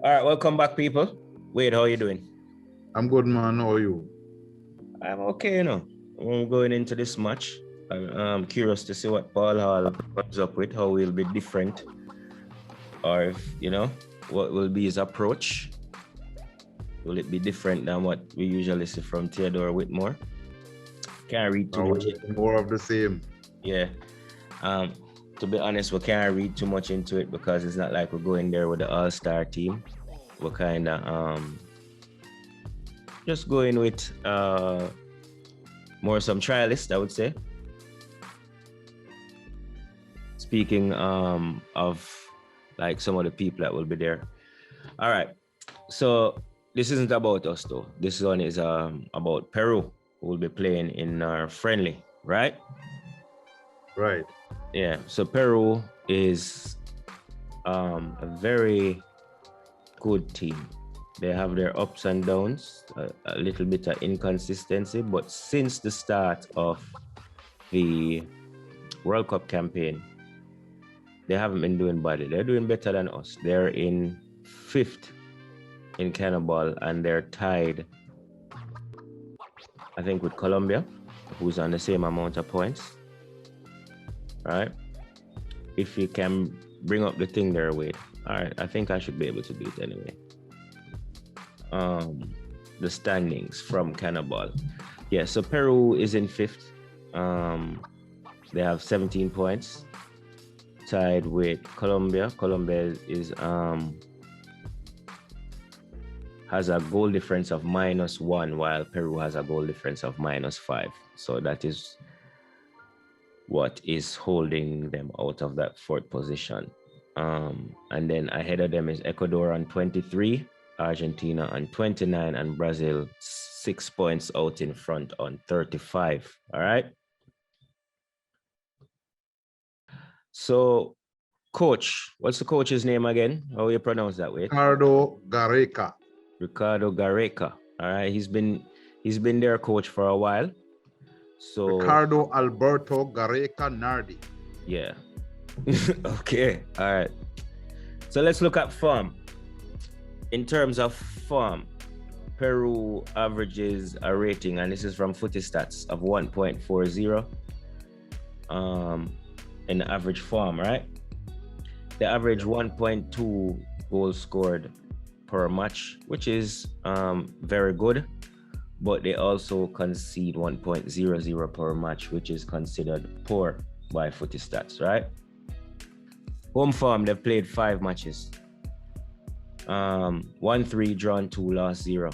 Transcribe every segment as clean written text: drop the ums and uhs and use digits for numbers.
All right, welcome back, people. Wade, how are you doing? I'm good, man. How are you? I'm okay, I'm going into this match. I'm curious to see what Paul Hall comes up with, how he'll be different, or if, what will be his approach. Will it be different than what we usually see from Theodore Whitmore? Can't read too much. More of the same. Yeah. To be honest, we can't read too much into it because it's not like we're going there with the all-star team. We're kind of just going with more some trialists, I would say. Speaking of like some of the people that will be there. All right. So this isn't about us though. This one is about Peru, who will be playing in our friendly, right? Right. Yeah. So Peru is a very good team. They have their ups and downs, a little bit of inconsistency, but since the start of the World Cup campaign, they haven't been doing badly. They're doing better than us. They're in 5th in Cannibal, and they're tied, I think, with Colombia, who's on the same amount of points. Right? If you can bring up the thing there, Wade. All right, I think I should be able to do it anyway. The standings from Cannibal. Yeah, so Peru is in 5th. They have 17 points, tied with Colombia. Colombia is has a goal difference of -1, while Peru has a goal difference of -5. So that is what is holding them out of that 4th position. And then ahead of them is Ecuador on 23, Argentina on 29, and Brazil 6 points out in front on 35. All right. So, coach, what's the coach's name again? How you pronounce that way? Ricardo Gareca. Ricardo Gareca. All right. He's been their coach for a while. So Ricardo Alberto Gareca Nardi. Yeah. Okay. All right. So let's look at form. In terms of form, Peru averages a rating, and this is from Footy Stats, of 1.40 in the average form, right? They average 1.2 goals scored per match, which is very good, but they also concede 1.00 per match, which is considered poor by Footy Stats, right? Home form, they've played 5 matches. 1-3, drawn 2, lost 0.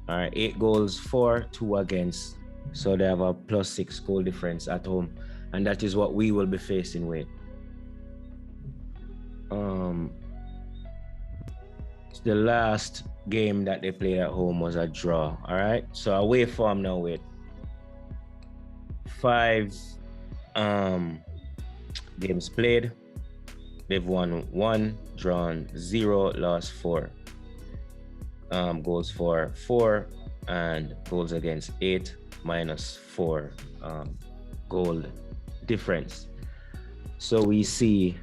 All right, 8 goals for, 2 against. So they have a +6 goal difference at home. And that is what we will be facing with. The last game that they played at home was a draw. All right, so away form now with 5 games played. They've won 1, drawn 0, lost 4. Goals for 4 and goals against 8, -4 goal difference. So we see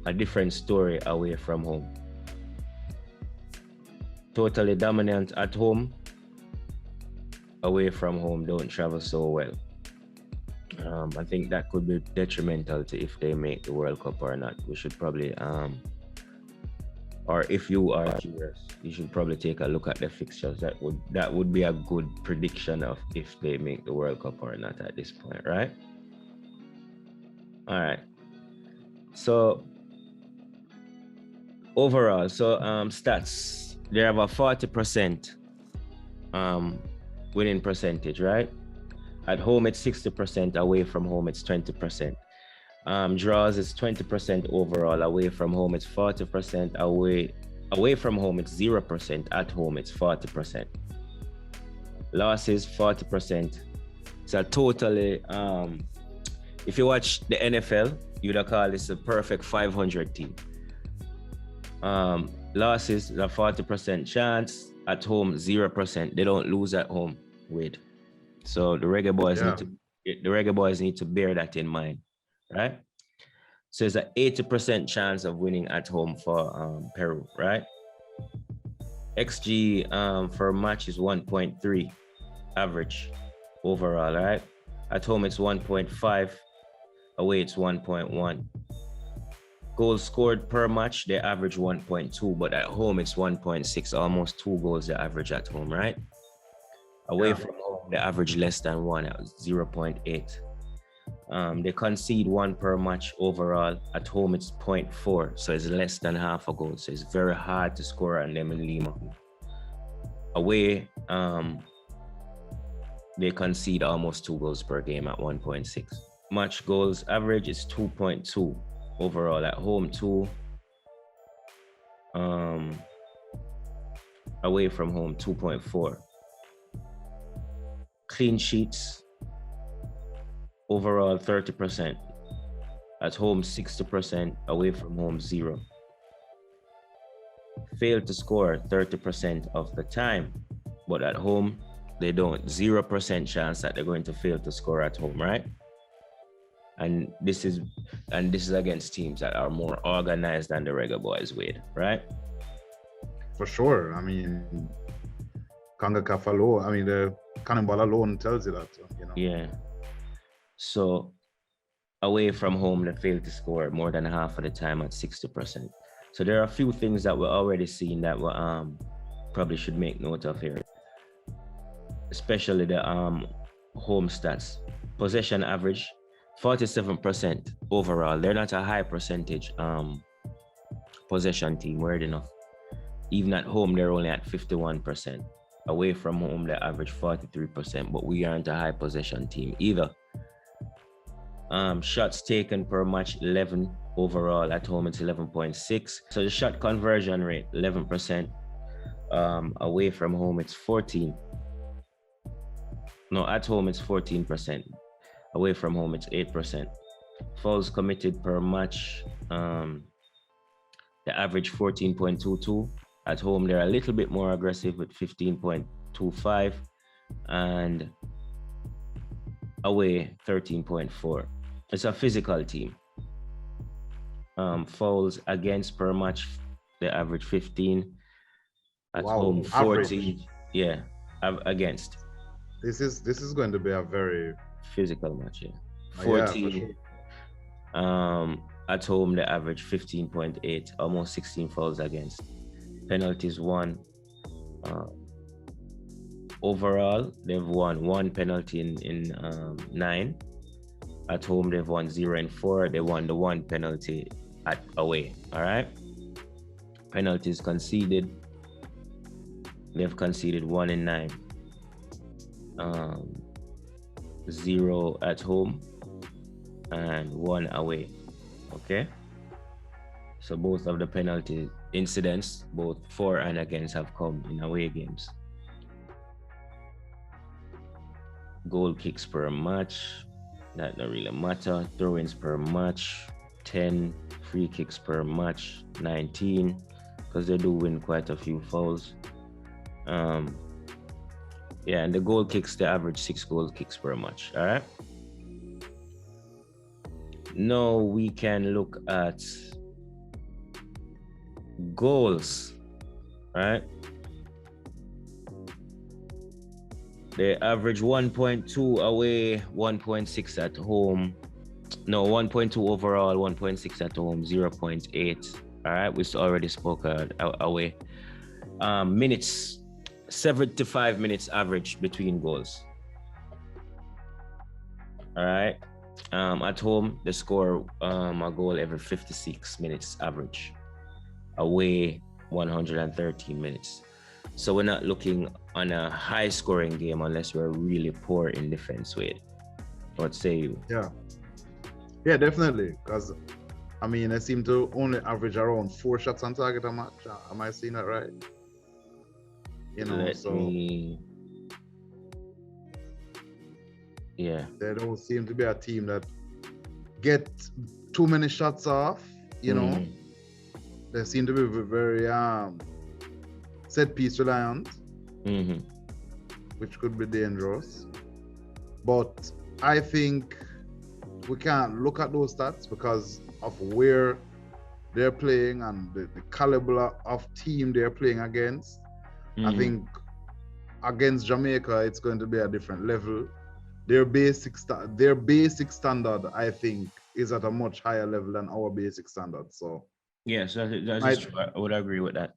a different story away from home. Totally dominant at home. Away from home, don't travel so well. I think that could be detrimental to if they make the World Cup or not. We should probably, or if you are curious, you should probably take a look at the fixtures. That would be a good prediction of if they make the World Cup or not at this point, right? All right. So overall, stats. They have a 40% winning percentage, right? At home, it's 60%. Away from home, it's 20%. Draws is 20% overall. Away from home, it's 40%. Away from home, it's 0%. At home, it's 40%. Losses, 40%. So totally, if you watch the NFL, you'd call this a perfect 500 team. Losses, a 40% chance. At home, 0%. They don't lose at home. So the Reggae Boyz need to bear that in mind, right? So it's an 80% chance of winning at home for Peru, right? XG for a match is 1.3 average overall, all right? At home, it's 1.5. Away, it's 1.1. Goals scored per match, they average 1.2, but at home, it's 1.6, almost 2 goals they average at home, right? Away from home, they average less than 1 at 0.8. They concede 1 per match overall. At home, it's 0.4, so it's less than half a goal. So it's very hard to score on them in Lima. Away, they concede almost 2 goals per game at 1.6. Match goals average is 2.2 overall. At home, 2. Away from home, 2.4. Clean sheets overall 30%. At home, 60%. Away from home, 0. Fail to score 30% of the time, but at home, they don't. 0% chance that they're going to fail to score at home, right? And this is against teams that are more organized than the Reggae Boyz, Wade, right? For sure. I mean, CONCACAF alone, I mean, the Cannonball alone tells you that, you know. Yeah. So away from home, they fail to score more than half of the time at 60%. So there are a few things that we're already seeing that we probably should make note of here, especially the home stats. Possession average, 47% overall. They're not a high percentage possession team, weird enough. Even at home, they're only at 51%. Away from home, they average 43%, but we aren't a high possession team either. Shots taken per match, 11 overall. At home, it's 11.6. So the shot conversion rate, 11%. Away from home, it's 14. No, at home, it's 14%. Away from home, it's 8%. Fouls committed per match, they average 14.22. At home, they're a little bit more aggressive with 15.25. And away, 13.4. It's a physical team. Fouls against per match, they average 15. At home, 14. Average. Yeah, against. This is going to be a very physical match, yeah. 14. Yeah, for sure. At home, they average 15.8, almost 16 fouls against. Penalties 1. Overall, they've won 1 penalty in 9. At home, they've won 0 and 4. They won the 1 penalty at away. All right. Penalties conceded. They've conceded 1 in 9. 0 at home and 1 away. Okay. So both of the penalty incidents, both for and against, have come in away games. Goal kicks per match, that don't really matter. Throw-ins per match, 10. Free kicks per match, 19, because they do win quite a few fouls. Yeah, and the goal kicks, they average 6 goal kicks per match. All right. Now we can look at goals. All right. They average 1.2 away, 1.6 at home. No, 1.2 overall, 1.6 at home, 0.8. All right, we already spoke away. Minutes, 75 minutes average between goals. All right. At home, they score a goal every 56 minutes average. Away, 113 minutes. So we're not looking on a high scoring game unless we're really poor in defense, Wade. What say you? Yeah, definitely. Because, I mean, they seem to only average around 4 shots on target a match. Am I seeing that right? You know, Yeah. They don't seem to be a team that get too many shots off, you know. They seem to be very set piece reliant, which could be dangerous. But I think we can't look at those stats because of where they're playing and the caliber of team they're playing against, I think against Jamaica, it's going to be a different level. Their basic standard, I think, is at a much higher level than our basic standard. So yes, that is true. I would agree with that.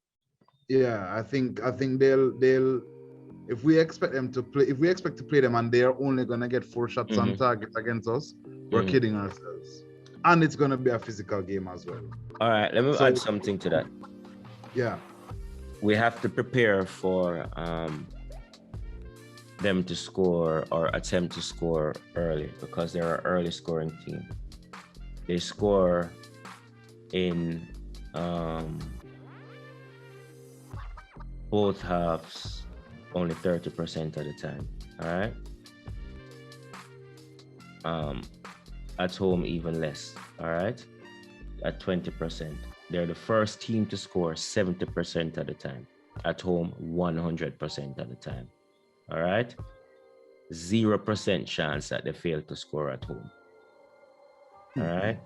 yeah, I think they'll if we expect to play them and they're only gonna get 4 shots on target against us, we're kidding ourselves. And it's gonna be a physical game as well. All right, let me add something to that. Yeah. We have to prepare for them to score or attempt to score early because they're an early scoring team. They score in both halves only 30% of the time. All right. At home even less. All right. At 20%. They're the first team to score 70% of the time. At home 100% of the time. All right. 0% chance that they fail to score at home. All right.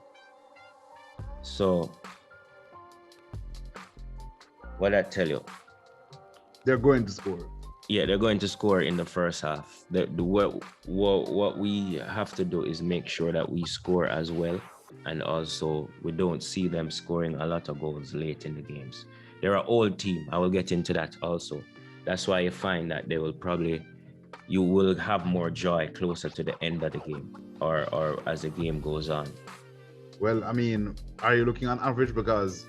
So what I tell you? They're going to score. Yeah, they're going to score in the first half. What we have to do is make sure that we score as well. And also we don't see them scoring a lot of goals late in the games. They're an old team. I will get into that also. That's why you find that you will have more joy closer to the end of the game or as the game goes on. Well, I mean, are you looking on average? Because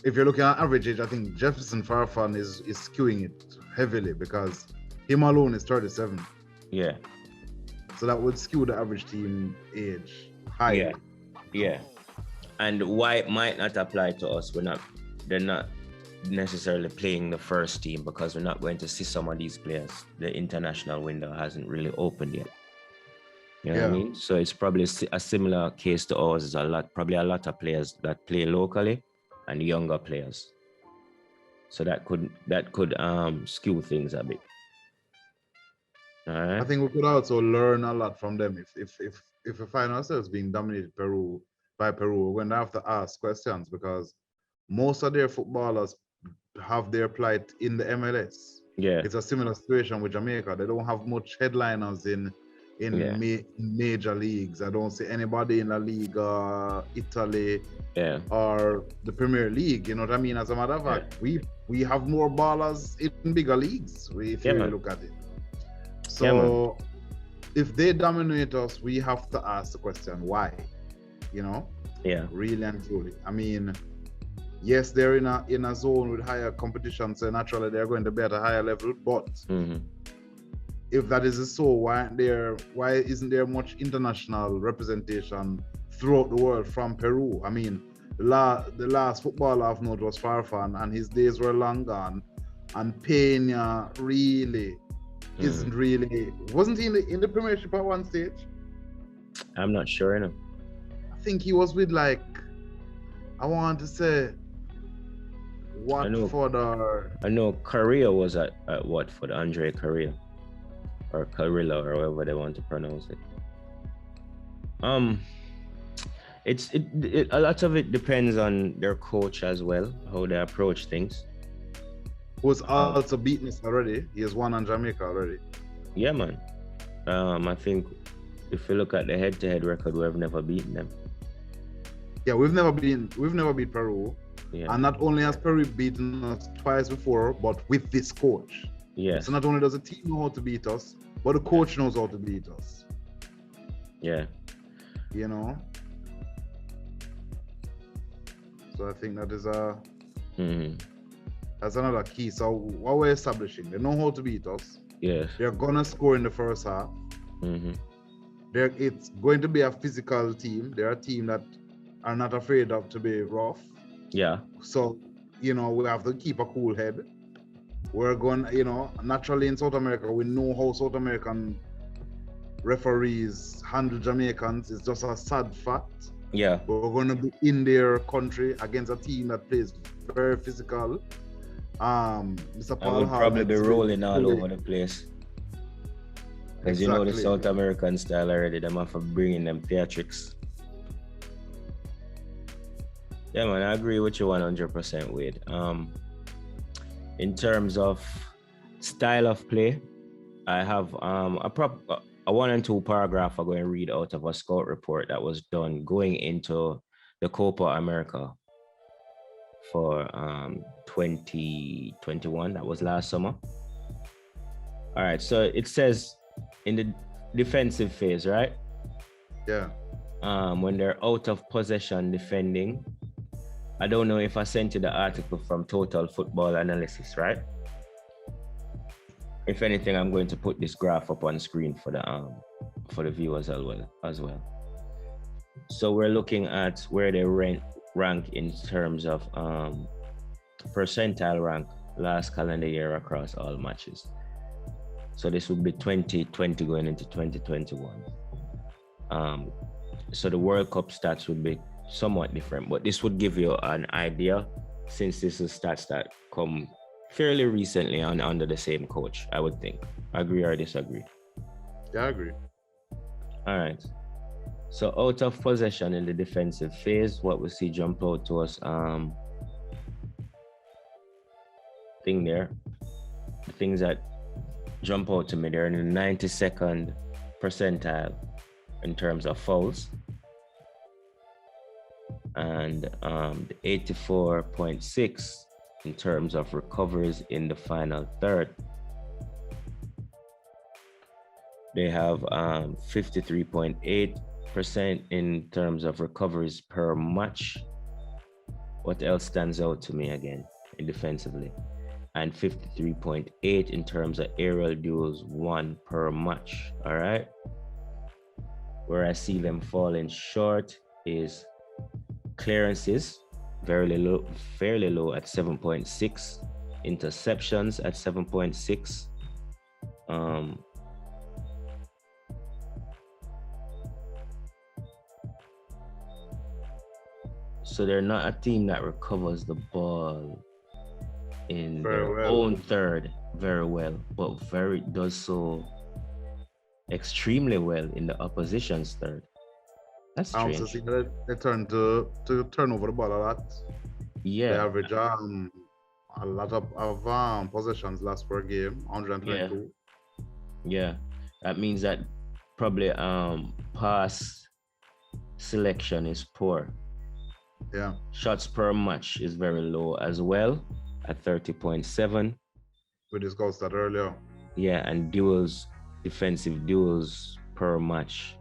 if you're looking at average age, I think Jefferson Farfan is skewing it heavily because him alone is 37. Yeah. So that would skew the average team age higher. Yeah. And why it might not apply to us, they're not necessarily playing the first team because we're not going to see some of these players. The international window hasn't really opened yet. You know what I mean? So it's probably a similar case to ours. Probably a lot of players that play locally and younger players. So that could skew things a bit. All right. I think we could also learn a lot from them. If we find ourselves being dominated by Peru, we're going to have to ask questions because most of their footballers have their plight in the MLS. Yeah. It's a similar situation with Jamaica. They don't have much headliners in major leagues. I don't see anybody in La Liga, Italy, or the Premier League. You know what I mean? As a matter of fact, we have more ballers in bigger leagues if you really look at it. So if they dominate us, we have to ask the question, why? You know? Yeah. Really and truly. I mean, yes, they're in a zone with higher competition, so naturally they're going to be at a higher level. But if that is so, why isn't there much international representation throughout the world from Peru? I mean, the last footballer I've known was Farfan, and his days were long gone. And Pena really wasn't he in the Premiership at one stage? I'm not sure, you know. I think he was with I want to say Watford I know Correa was at Watford, Andre Correa. Or Carilla, or however they want to pronounce it. A lot of it depends on their coach as well, how they approach things. Who's also beaten us already. He has won on Jamaica already. Yeah, man. I think if you look at the head-to-head record, we've never beaten them. Yeah, we've never beat Peru. Yeah. And not only has Peru beaten us twice before, but with this coach. Yeah. So not only does the team know how to beat us, but the coach knows how to beat us. Yeah. You know? So I think that is that's another key. So what we're establishing, they know how to beat us. Yes. They're gonna score in the first half. It's going to be a physical team. They're a team that are not afraid of to be rough. Yeah. So, we have to keep a cool head. We're going, naturally in South America, we know how South American referees handle Jamaicans. It's just a sad fact. Yeah. But we're going to be in their country against a team that plays very physical. Mr. Paul I will probably be rolling all over the place. Because you know the South American style already, them have to bring in them theatrics. Yeah, man, I agree with you 100%, Wade. In terms of style of play, I have a 1 and 2 paragraph I'm going to read out of a scout report that was done going into the Copa America for 2021. That was last summer. All right, so it says in the defensive phase, right? Yeah. When they're out of possession defending, I don't know if I sent you the article from Total Football Analysis, right? If anything, I'm going to put this graph up on screen for the viewers as well. So we're looking at where they rank in terms of percentile rank last calendar year across all matches. So this would be 2020 going into 2021. So the World Cup stats would be somewhat different, but this would give you an idea, since this is stats that come fairly recently under the same coach, I would think. Agree or disagree? Yeah, I agree. All right. So out of possession in the defensive phase, what we see jump out to us, thing there, the things that jump out to me, they're in the 92nd percentile in terms of fouls, and the 84.6 in terms of recoveries in the final third. They have 53.8% in terms of recoveries per match. What else stands out to me again defensively? And 53.8 in terms of aerial duels won per match. All right. Where I see them falling short is clearances, fairly low at 7.6, interceptions at 7.6. So they're not a team that recovers the ball in their own third very well, but does so extremely well in the opposition's third. That's strange. I also see that they turn to turn over the ball a lot. Yeah. They average a lot of possessions last per game, 122. Yeah. That means that probably pass selection is poor. Yeah. Shots per match is very low as well at 30.7. We discussed that earlier. Yeah, and defensive duels per match.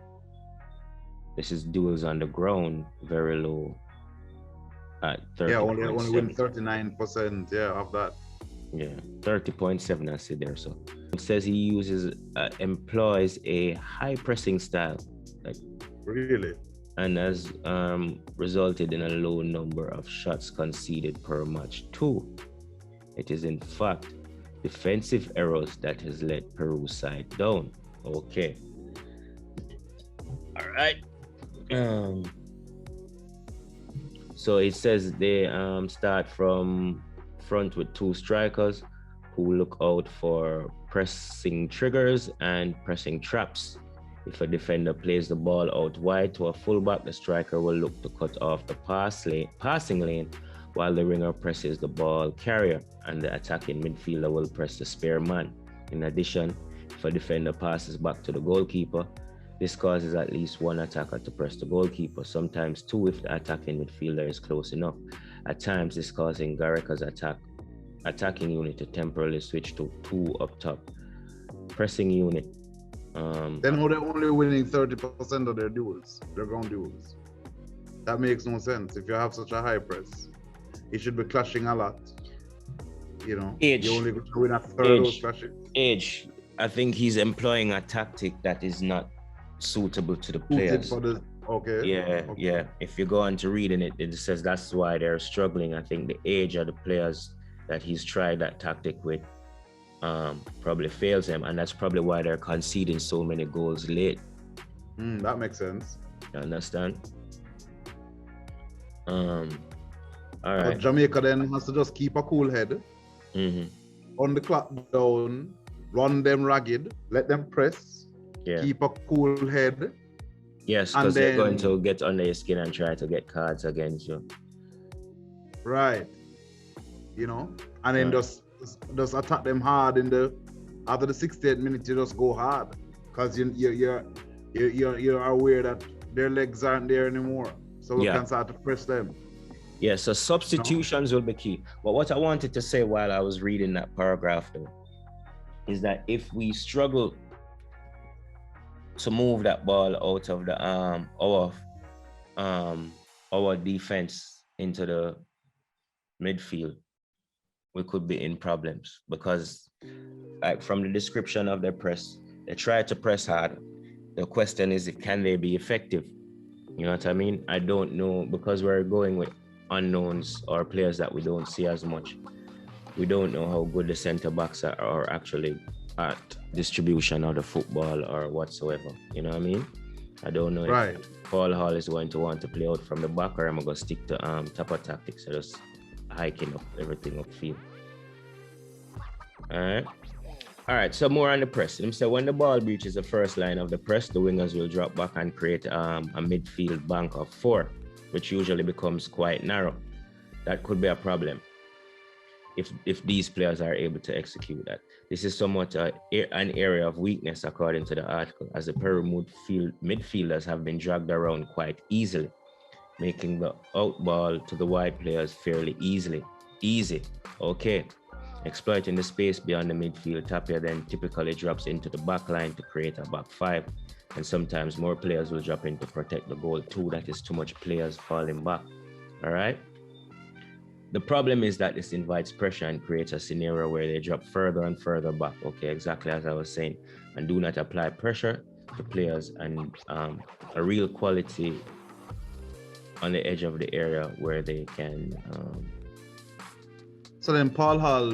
This is duels on the ground, very low at 30. Yeah, only win 39%, of that. Yeah, 30.7 I see there. So it says he employs a high pressing style. Really? And has resulted in a low number of shots conceded per match too. It is in fact defensive errors that has let Peru side down. Okay. All right. So it says they start from front with 2 strikers who look out for pressing triggers and pressing traps. If a defender plays the ball out wide to a fullback, the striker will look to cut off the passing lane, while the winger presses the ball carrier and the attacking midfielder will press the spare man. In addition, if a defender passes back to the goalkeeper, this causes at least one attacker to press the goalkeeper, sometimes 2 if the attacking midfielder is close enough. At times, this causing Gareca's attacking unit to temporarily switch to 2 up top. Pressing unit. Then they're only winning 30% of their duels, their ground duels. That makes no sense. If you have such a high press, it should be clashing a lot. You know, you only going to win a third of those clashes. I think he's employing a tactic that is not suitable to the players. Yeah. If you go on to reading it, it says that's why they're struggling. I think the age of the players that he's tried that tactic with probably fails him, and that's probably why they're conceding so many goals late. That makes sense. You understand? All right. But Jamaica then has to just keep a cool head, on the clock down, run them ragged, let them press, keep a cool head. Yes, because they're going to get under your skin and try to get cards against you. Right. You know, and then just attack them hard after the 68th minute. You just go hard because you're aware that their legs aren't there anymore, so we can start to press them. Yeah, so substitutions will be key. But what I wanted to say while I was reading that paragraph though is that if we struggle to move that ball out of the our defense into the midfield, we could be in problems because, like, from the description of their press, they try to press hard. The question is, can they be effective? You know what I mean? I don't know, because we're going with unknowns or players that we don't see as much. We don't know how good the center backs are actually at distribution of the football or whatsoever. You know what I mean? I don't know if Paul Hall is going to want to play out from the back, or I'm going to stick to Tapa tactics, so just hiking up everything upfield. All right, so more on the press. So when the ball breaches the first line of the press, the wingers will drop back and create a midfield bank of 4, which usually becomes quite narrow. That could be a problem if these players are able to execute that. This is somewhat an area of weakness, according to the article, as the Peru midfielders have been dragged around quite easily, making the out ball to the wide players fairly easy. Okay. Exploiting the space beyond the midfield, Tapia then typically drops into the back line to create a back 5, and sometimes more players will drop in to protect the goal too. That is too much players falling back. All right. The problem is that this invites pressure and creates a scenario where they drop further and further back. Okay, exactly as I was saying, and do not apply pressure to players and a real quality on the edge of the area where they can. So then Paul Hall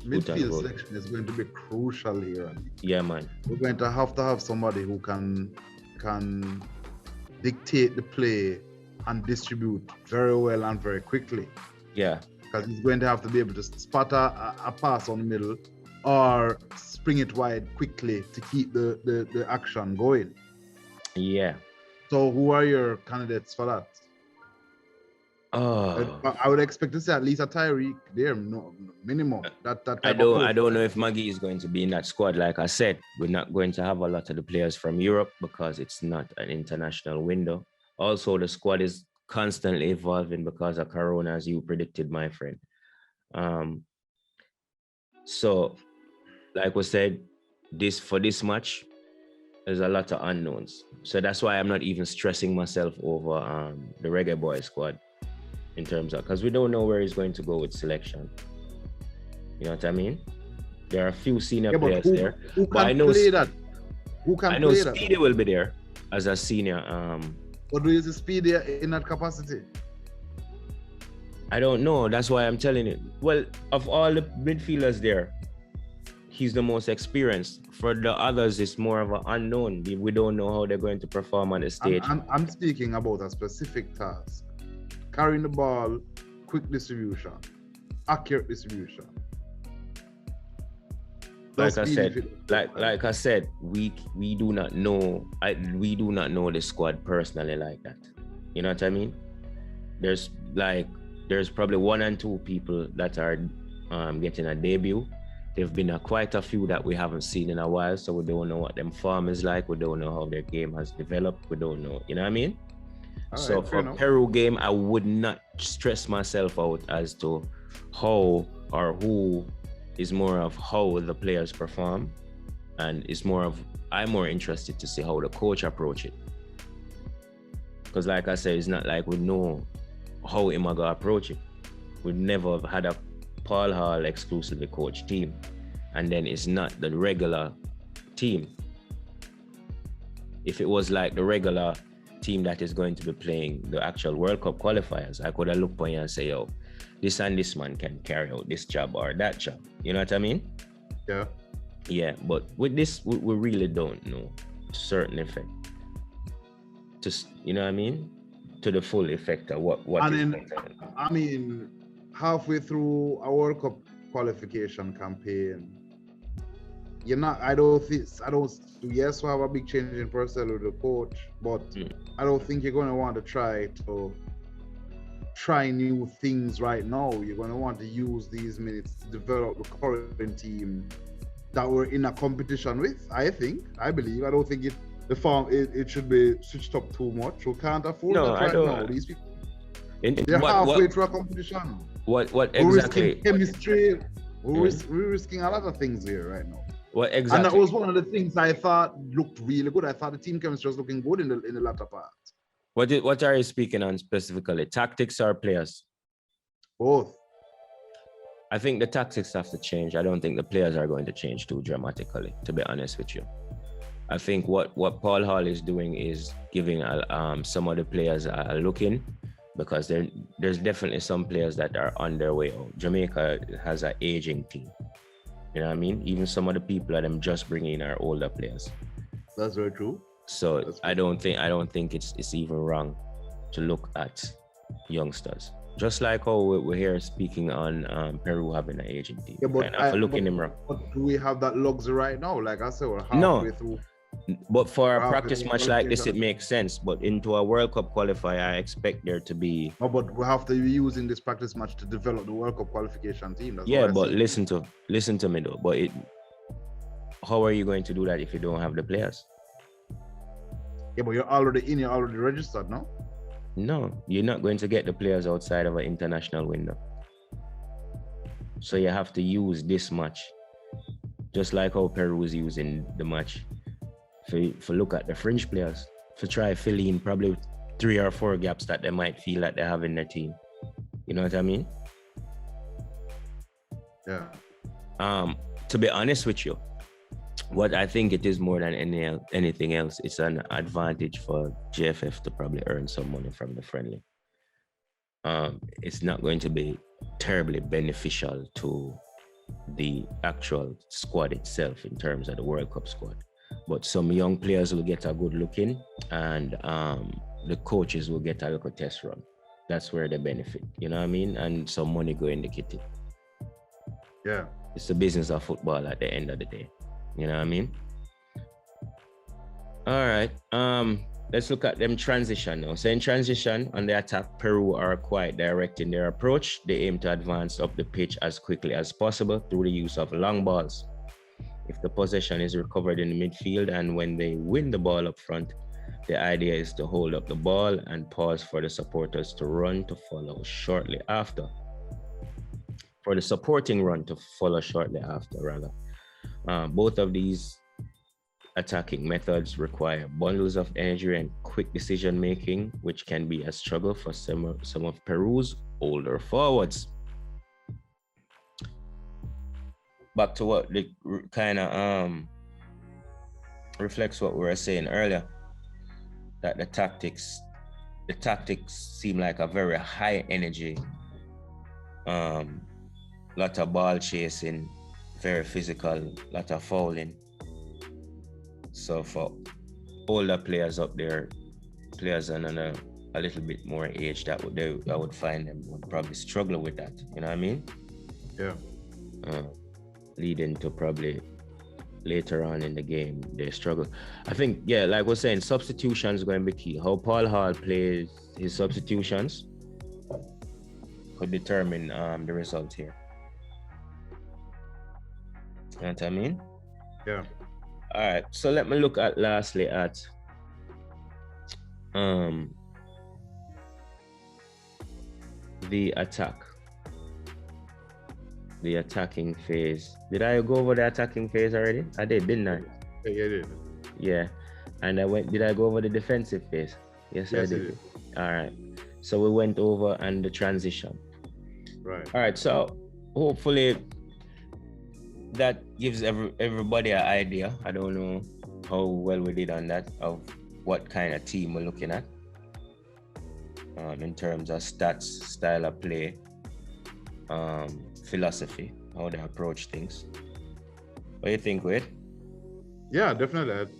midfield selection is going to be crucial here. Yeah, man. We're going to have somebody who can dictate the play and distribute very well and very quickly. Yeah. Because he's going to have to be able to spot a pass on the middle or spring it wide quickly to keep the action going. Yeah. So who are your candidates for that? I would expect to see at least a Tyreek there, no minimum. I don't know if Maggie is going to be in that squad. Like I said, we're not going to have a lot of the players from Europe because it's not an international window. Also, the squad is constantly evolving because of Corona, as you predicted, my friend. So, like we said, for this match, there's a lot of unknowns. So that's why I'm not even stressing myself over the Reggae Boyz squad. In terms of, because we don't know where he's going to go with selection. You know what I mean? There are a few senior players there. Who can play that? I know Speedy will be there as a senior. But do you see Speedy in that capacity? I don't know. That's why I'm telling you. Well, of all the midfielders there, he's the most experienced. For the others, it's more of an unknown. We don't know how they're going to perform on the stage. I'm speaking about a specific task. Carrying the ball, quick distribution, accurate distribution. Like I said, we do not know. We do not know the squad personally like that. You know what I mean? There's probably 1 and 2 people that are getting a debut. There've been quite a few that we haven't seen in a while, so we don't know what them form is like. We don't know how their game has developed. We don't know. You know what I mean? So for Peru game, I would not stress myself out as to how or who is more of how the players perform, and it's more of I'm more interested to see how the coach approach it. Because like I said, it's not like we know how him gonna approach it. We've never had a Paul Hall exclusively coach team, and then it's not the regular team. If it was like the regular team that is going to be playing the actual World Cup qualifiers, I could have looked on you and say, yo, this and this man can carry out this job or that job. You know what I mean? Yeah. Yeah, but with this, we really don't know certain effect. Just, you know what I mean? To the full effect of what I mean, halfway through a World Cup qualification campaign, yes, we have a big change in personnel with the coach, but I don't think you're going to want to try to try new things right now. You're going to want to use these minutes to develop the current team that we're in a competition with. I believe. I don't think it should be switched up too much. We can't afford No, that I right don't. now. These people, they're halfway through a competition. What We're exactly? risking chemistry. We're risking a lot of things here right now. What exactly? And that was one of the things I thought looked really good. I thought the team chemistry was looking good in the latter part. What are you speaking on specifically? Tactics or players? Both. I think the tactics have to change. I don't think the players are going to change too dramatically, to be honest with you. I think what Paul Hall is doing is giving some of the players a look in, because there's definitely some players that are on their way out. Jamaica has an aging team. You know what I mean? Even some of the people that I'm just bringing in are older players. That's very true. So I don't think it's even wrong to look at youngsters. Just like how we're here speaking on Peru having an aging team. Yeah, but but do we have that luxury right now? Like I said, we're halfway through. But for a practice match like this, it makes sense. But into a World Cup qualifier, I expect there to be. No, but we have to be using this practice match to develop the World Cup qualification team. That's but listen to me though. But how are you going to do that if you don't have the players? Yeah, but you're already registered, no? No, you're not going to get the players outside of an international window. So you have to use this match, just like how Peru is using the match. For look at the fringe players, to try fill in probably 3 or 4 gaps that they might feel like they have in their team. You know what I mean? Yeah. To be honest with you, what I think it is more than anything else, it's an advantage for JFF to probably earn some money from the friendly. It's not going to be terribly beneficial to the actual squad itself in terms of the World Cup squad. But some young players will get a good look in, and the coaches will get a little test run. That's where they benefit, you know what I mean? And some money go in the kitty. Yeah. It's the business of football at the end of the day. You know what I mean? All right. Let's look at them transition now. So in transition on the attack, Peru are quite direct in their approach. They aim to advance up the pitch as quickly as possible through the use of long balls. If the possession is recovered in the midfield and when they win the ball up front, the idea is to hold up the ball and pause for the supporters to run to follow shortly after. For the supporting run to follow shortly after, rather. Both of these attacking methods require bundles of energy and quick decision making, which can be a struggle for some of Peru's older forwards. Back to what the kind of reflects what we were saying earlier, that the tactics seem like a very high energy, lot of ball chasing, very physical, lot of fouling. So for older players up there, players on a little bit more age, I would find them would probably struggle with that. You know what I mean? Yeah. Leading to probably later on in the game they struggle. I think, yeah, like we're saying, substitutions are going to be key. How Paul Hall plays his substitutions could determine the result here. You know what I mean? Yeah. All right, so let me look at lastly at the attack. The attacking phase. Did I go over the attacking phase already? I did, didn't I? Yeah, you did. Yeah. And did I go over the defensive phase? Yes, I did. All right. So we went over and the transition. Right. All right. So hopefully that gives everybody an idea. I don't know how well we did on that, of what kind of team we're looking at in terms of stats, style of play, philosophy, how they approach things. What do you think, Wade? Yeah, definitely.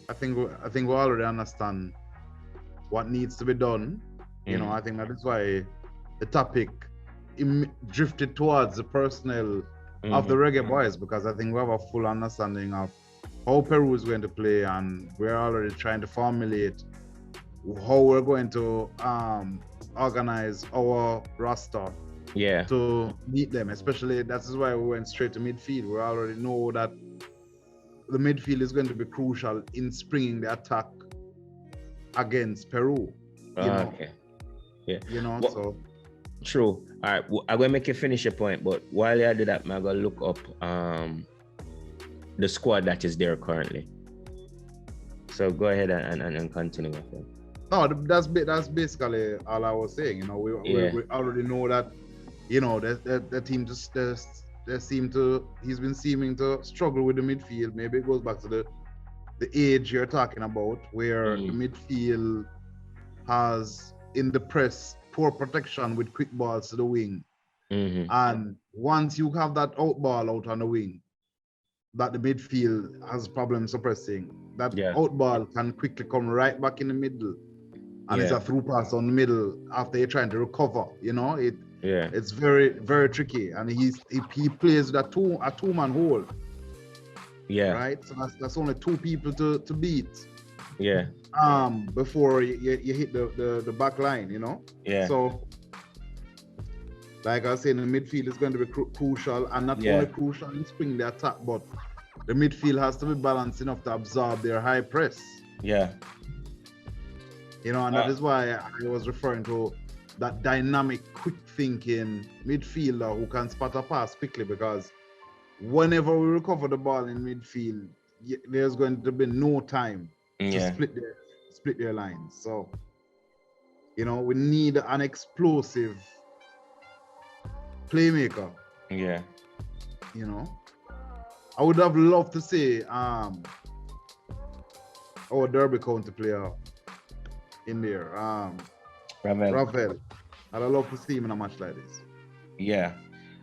I think we already understand what needs to be done. You know, I think that is why the topic drifted towards the personnel of the Reggae Boyz, because I think we have a full understanding of how Peru is going to play, and we're already trying to formulate how we're going to organize our roster to meet them. Especially that's why we went straight to midfield. We already know that the midfield is going to be crucial in springing the attack against Peru. You know? Okay. Yeah. You know, so. True. All right. I'm going to make you finish your point, but while I do that, I'm going to look up the squad that is there currently. So go ahead and continue with them. No, that's basically all I was saying. You know, we already know that, you know, the team just he's been seeming to struggle with the midfield. Maybe it goes back to the age you're talking about, where the midfield has in the press poor protection with quick balls to the wing. And once you have that out ball out on the wing, that the midfield has problems suppressing, that out ball can quickly come right back in the middle. And it's a through pass on the middle after you're trying to recover. You know, it's very, very tricky. And he plays with a two-man hold. Yeah. Right? So that's only two people to beat. Yeah. Before you hit the back line, you know? Yeah. So, like I was saying, the midfield is going to be crucial, and not only crucial in springing the attack, but the midfield has to be balanced enough to absorb their high press. Yeah. You know, and that is why I was referring to that dynamic, quick-thinking midfielder who can spot a pass quickly, because whenever we recover the ball in midfield, there's going to be no time to split their lines. So, you know, we need an explosive playmaker. Yeah. You know, I would have loved to see our Derby County player in there, Ravel. I'd love to see him in a match like this. Yeah,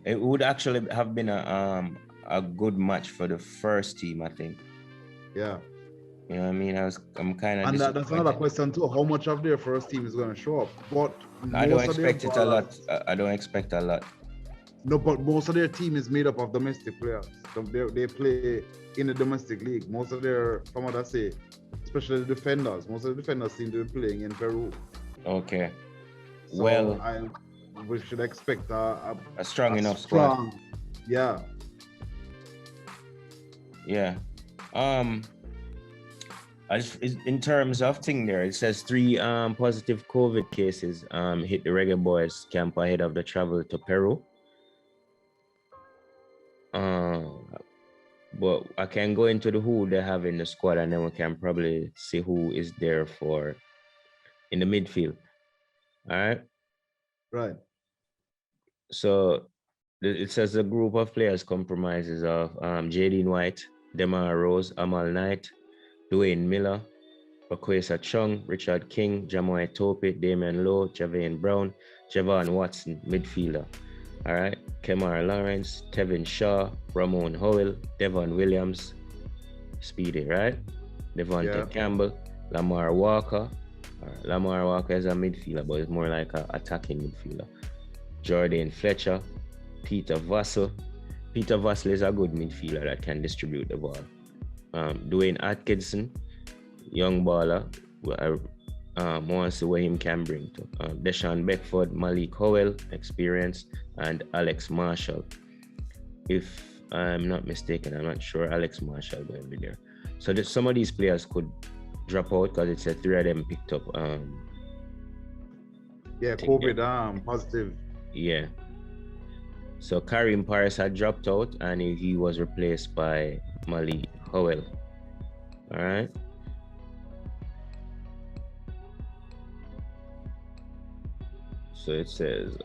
it would actually have been a good match for the first team, I think. Yeah. You know what I mean? I'm kind of. And that's another question too. How much of their first team is going to show up? But I don't expect it a lot. I don't expect a lot. No, but most of their team is made up of domestic players. They play in the domestic league. Most of their, from what I say, especially the defenders, most of the defenders seem to be playing in Peru. Okay. So well, we should expect a strong enough squad. Yeah. Yeah. In terms of thing there, it says 3 positive COVID cases hit the Reggae Boyz camp ahead of the travel to Peru. But I can go into who they have in the squad, and then we can probably see who is there for in the midfield. All right. Right. So it says a group of players comprises of Jadine White, Demar Rose, Amal Knight, Dwayne Miller, Okwesa Chung, Richard King, Jamoy Tope, Damian Lowe, Javane Brown, Javon Watson, midfielder. All right. Kemar Lawrence, Tevin Shaw, Ramon Howell, Devon Williams, Speedy, right? Devontae Campbell, Lamar Walker. Lamar Walker is a midfielder, but it's more like an attacking midfielder. Jordan Fletcher, Peter Vassell. Peter Vassell is a good midfielder that can distribute the ball. Dwayne Atkinson, young baller. I want to see what him can bring to. Deshaun Beckford, Malik Howell, experience, and Alex Marshall. If I'm not mistaken, I'm not sure Alex Marshall going to be there. So some of these players could drop out because it said 3 of them picked up. COVID positive. Yeah. So Karim Paris had dropped out and he was replaced by Malik Howell. All right. So it says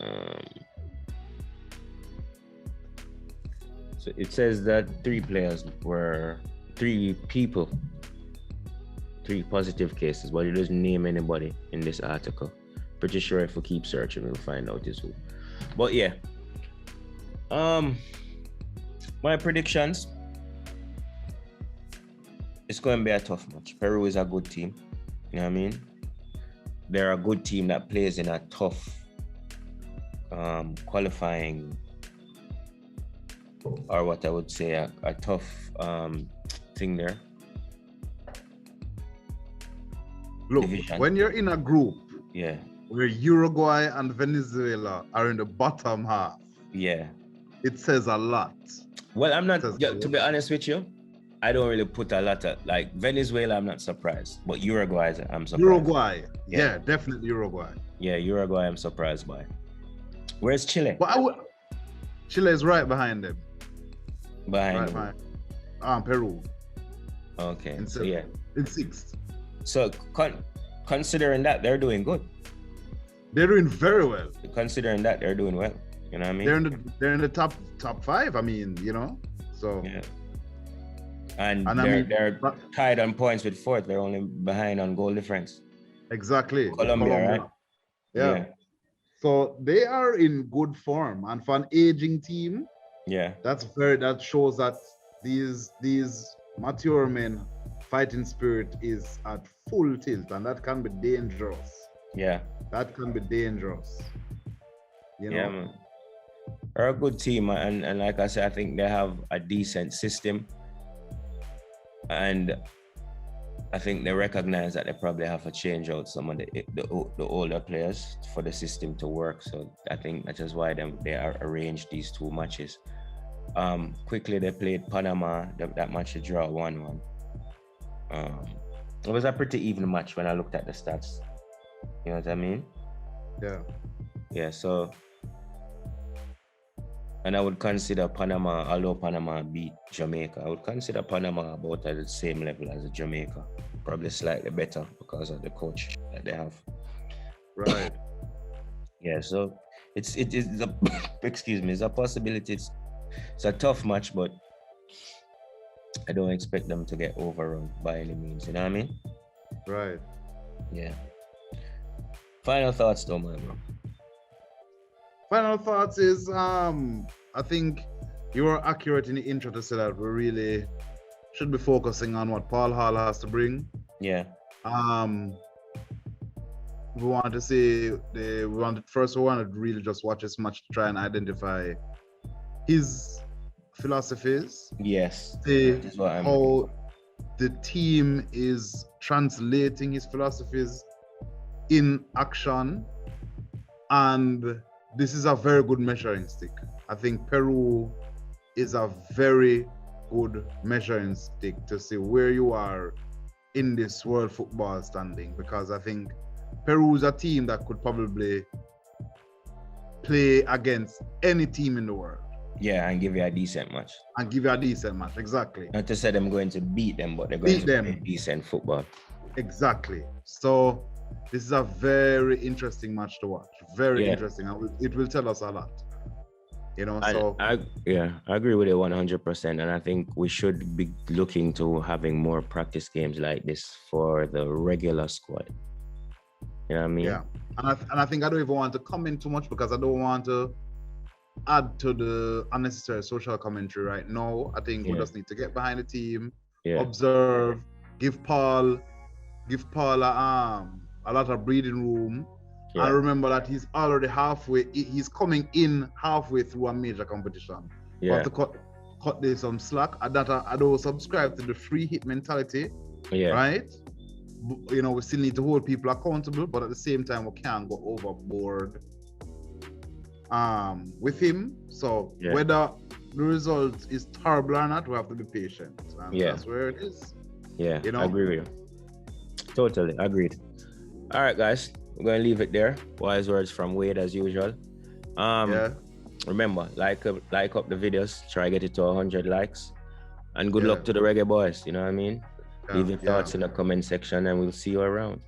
that 3 people, 3 positive cases, but it doesn't name anybody in this article. Pretty sure if we keep searching, we'll find out is who. But yeah, my predictions, it's going to be a tough match. Peru is a good team. You know what I mean? They're a good team that plays in a tough qualifying, or what I would say a tough thing there. Look, division. When you're in a group, where Uruguay and Venezuela are in the bottom half. Yeah. It says a lot. Well, I'm not, to be honest with you, I don't really put a lot of, like, Venezuela, I'm not surprised. But Uruguay, I'm surprised. Uruguay. Yeah, definitely Uruguay. Yeah, Uruguay, I'm surprised by. Where's Chile? But Chile is right behind them. Behind Peru. Okay. In 6th. So considering that, they're doing good. They're doing very well. Considering that, they're doing well. You know what I mean? They're in the top 5. I mean, you know. So. Yeah. And they're tied on points with 4th. They're only behind on goal difference. Exactly. Colombia, right? Yeah. So they are in good form, and for an aging team, that shows that these mature men fighting spirit is at full tilt, and that can be dangerous. Yeah, that can be dangerous. You know? Yeah, man. They're a good team, and like I said, I think they have a decent system, and I think they recognize that they probably have to change out some of the older players for the system to work. So I think that's just why they are arranged these 2 matches. Quickly, they played Panama. That match they draw 1-1. It was a pretty even match when I looked at the stats. You know what I mean? Yeah. Yeah. So, and I would consider Panama, although Panama beat Jamaica, I would consider Panama about at the same level as Jamaica. Probably slightly better because of the coach that they have. Right. Yeah, so it is a excuse me, it's a possibility. It's a tough match, but I don't expect them to get overrun by any means. You know what I mean? Right. Yeah. Final thoughts, though, man, bro. Final thoughts is I think you were accurate in the intro to say that we really should be focusing on what Paul Hall has to bring. Yeah. We want to say we wanted to really just watch this match to try and identify his philosophies. Yes. How the team is translating his philosophies in action, and this is a very good measuring stick. I think Peru is a very good measuring stick to see where you are in this world football standing, because I think Peru is a team that could probably play against any team in the world. Yeah, and give you a decent match. Exactly. Not to say them going to beat them, but they're going to play decent football. Exactly. So this is a very interesting match to watch. Very interesting. And it will tell us a lot. You know, I agree with it 100%. And I think we should be looking to having more practice games like this for the regular squad. You know what I mean? Yeah. And I think I don't even want to comment too much, because I don't want to add to the unnecessary social commentary right now. I think we just need to get behind the team, observe, give Paul a lot of breathing room. Yeah. And remember that he's already he's coming in halfway through a major competition. Yeah. We have to cut this some slack. I don't subscribe to the free hit mentality. Yeah. Right? You know, we still need to hold people accountable, but at the same time, we can't go overboard with him. So whether the result is terrible or not, we have to be patient. And that's where it is. Yeah, you know? I agree with you. Totally agreed. All right, guys, we're gonna leave it there. Wise words from Wade as usual. Remember, like up the videos, try to get it to 100 likes, and good luck to the Reggae Boyz. You know what I mean? Leave your thoughts in the comment section, and we'll see you around.